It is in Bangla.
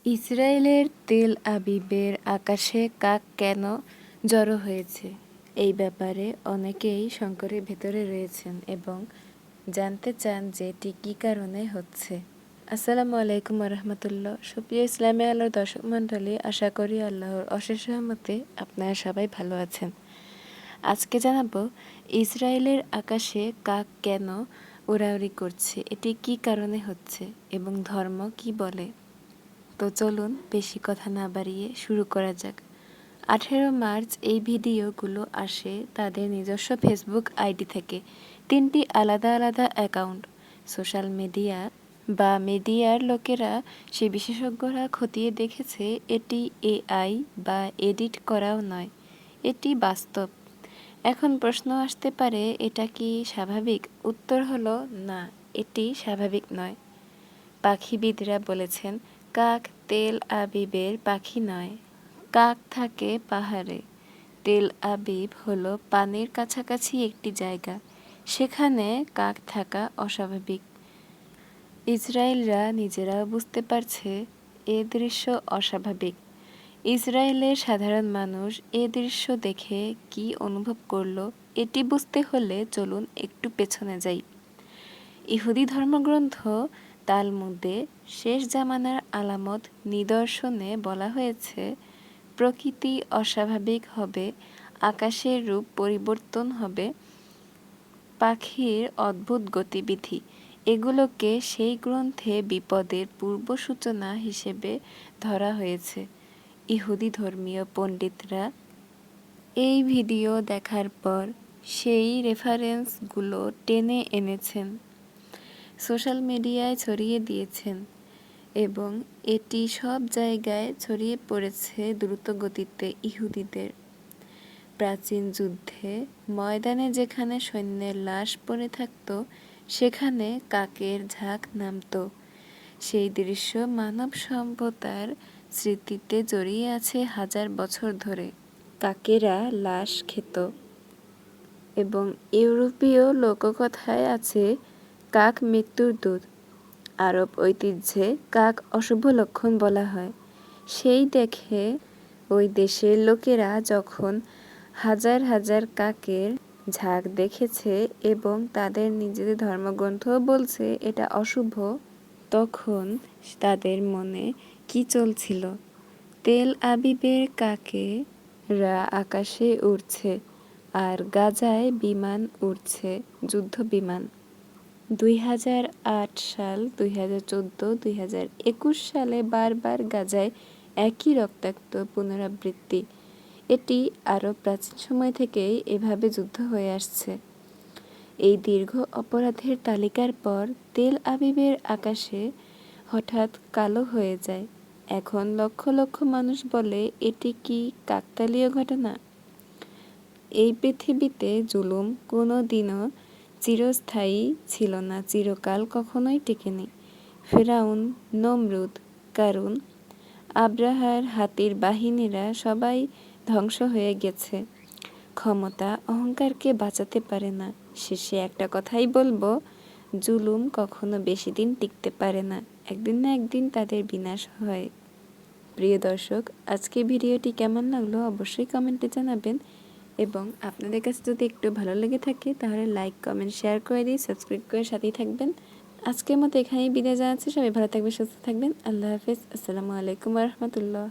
ইসরায়েলের তেল আবিবের আকাশে কাক কেন জড়ো হয়েছে, এই ব্যাপারে অনেকেই শঙ্কার ভেতরে রয়েছেন এবং জানতে চান যে এটি কী কারণে হচ্ছে। আসসালামু আলাইকুম রহমতুল্লাহ। সুপ্রিয় ইসলামী আলোর দর্শক মণ্ডলী, আশা করি আল্লাহর অশেষ রহমতে আপনারা সবাই ভালো আছেন। আজকে জানাবো ইসরায়েলের আকাশে কাক কেন উড়াউড়ি করছে, এটি কী কারণে হচ্ছে এবং ধর্ম কি বলে। তো চলুন বেশি কথা না বাড়িয়ে শুরু করা যাক। 18 মার্চ এই ভিডিওগুলো আসে তাদের নিজস্ব ফেসবুক আইডি থেকে। 3টি আলাদা আলাদা অ্যাকাউন্ট, সোশ্যাল মিডিয়া বা মিডিয়ার লোকেরা, সেই বিশেষজ্ঞরা খতিয়ে দেখেছে এটি এআই বা এডিট করাও নয়, এটি বাস্তব। এখন প্রশ্ন আসতে পারে, এটা কি স্বাভাবিক? উত্তর হলো না, এটি স্বাভাবিক নয়। পাখিবিদরা বলেছেন কাক তেল আবিবের পাখি নয়। কাক থাকে পাহাড়ে। তেল আবিব হলো পানির কাছাকাছি একটি জায়গা, সেখানে কাক থাকা অস্বাভাবিক। ইসরায়েলরা নিজেরাও বুঝতে পারছে এ দৃশ্য অস্বাভাবিক। ইসরায়েলের সাধারণ মানুষ এ দৃশ্য দেখে কি অনুভব করলো, এটি বুঝতে হলে চলুন একটু পেছনে যাই। ইহুদি ধর্মগ্রন্থ তালমুদে শেষ জামানার আলামত নিদর্শনে বলা হয়েছে, প্রকৃতি অস্বাভাবিক হবে, আকাশের রূপ পরিবর্তন হবে, পাখির অদ্ভুত গতিবিধি। এগুলোকে সেই গ্রন্থে বিপদের পূর্ব সূচনা হিসেবে ধরা হয়েছে। ইহুদি ধর্মীয় পণ্ডিতরা এই ভিডিও দেখার পর সেই রেফারেন্সগুলো টেনে এনেছেন, সোশ্যাল মিডিয়ায় ছড়িয়ে দিয়েছেন এবং এটি সব জায়গায় ছড়িয়ে পড়েছে দ্রুত গতিতে। ইহুদিদের প্রাচীন যুদ্ধে ময়দানে যেখানে সৈন্যের লাশ পড়ে থাকত, সেখানে কাকের ঝাঁক নামত। সেই দৃশ্য মানব সভ্যতার স্মৃতিতে জড়িয়ে আছে হাজার বছর ধরে। কাকেরা লাশ খেত এবং ইউরোপীয় লোককথায় আছে কাক মৃত্যুর দূত। আরব ঐতিহ্যে কাক অশুভ লক্ষণ বলা হয়। সেই দেখে ওই দেশের লোকেরা যখন হাজার হাজার কাকের ঝাঁক দেখেছে এবং তাদের নিজেদের ধর্মগ্রন্থও বলছে এটা অশুভ, তখন তাদের মনে কি চলছিল? তেল আবিবের কাকেরা আকাশে উড়ছে আর গাজায় বিমান উড়ছে, যুদ্ধ বিমান। 2008 সাল, 2014, 2021 সালে বারবার গাজায় একই রক্তাক্ত পুনরাবৃত্তি। এটি আরও প্রাচীন সময় থেকেই এভাবে যুদ্ধ হয়ে আসছে। এই দীর্ঘ অপরাধের তালিকার পর তেল আবিবের আকাশে হঠাৎ কালো হয়ে যায়। এখন লক্ষ লক্ষ মানুষ বলে, এটি কি কাকতালীয় ঘটনা? এই পৃথিবীতে জুলুম কোনো দিনও চিরস্থায়ী ছিল না, চিরকাল কখনোই টেকেনি। ফেরাউন, নমরুদ, কারুন, আব্রাহার হাতির বাহিনীরা সবাই ধ্বংস হয়ে গেছে। ক্ষমতা অহংকারকে বাঁচাতে পারে না। শেষে একটা কথাই বলবো, জুলুম কখনো বেশি দিন টিকতে পারে না, একদিন না একদিন তাদের বিনাশ হয়। প্রিয় দর্শক, আজকে ভিডিওটি কেমন লাগলো অবশ্যই কমেন্টে জানাবেন এবং আপনাদের কাছে যদি একটু ভালো লেগে থাকে তাহলে লাইক, কমেন্ট, শেয়ার করে দিয়ে সাবস্ক্রাইব করে সাথেই থাকবেন। আজকের মতো এখানেই বিদায় জানাচ্ছি। সবাই ভালো থাকবেন, সুস্থ থাকবেন। আল্লাহ হাফেজ। আসসালামু আলাইকুম রহমতুল্লাহ।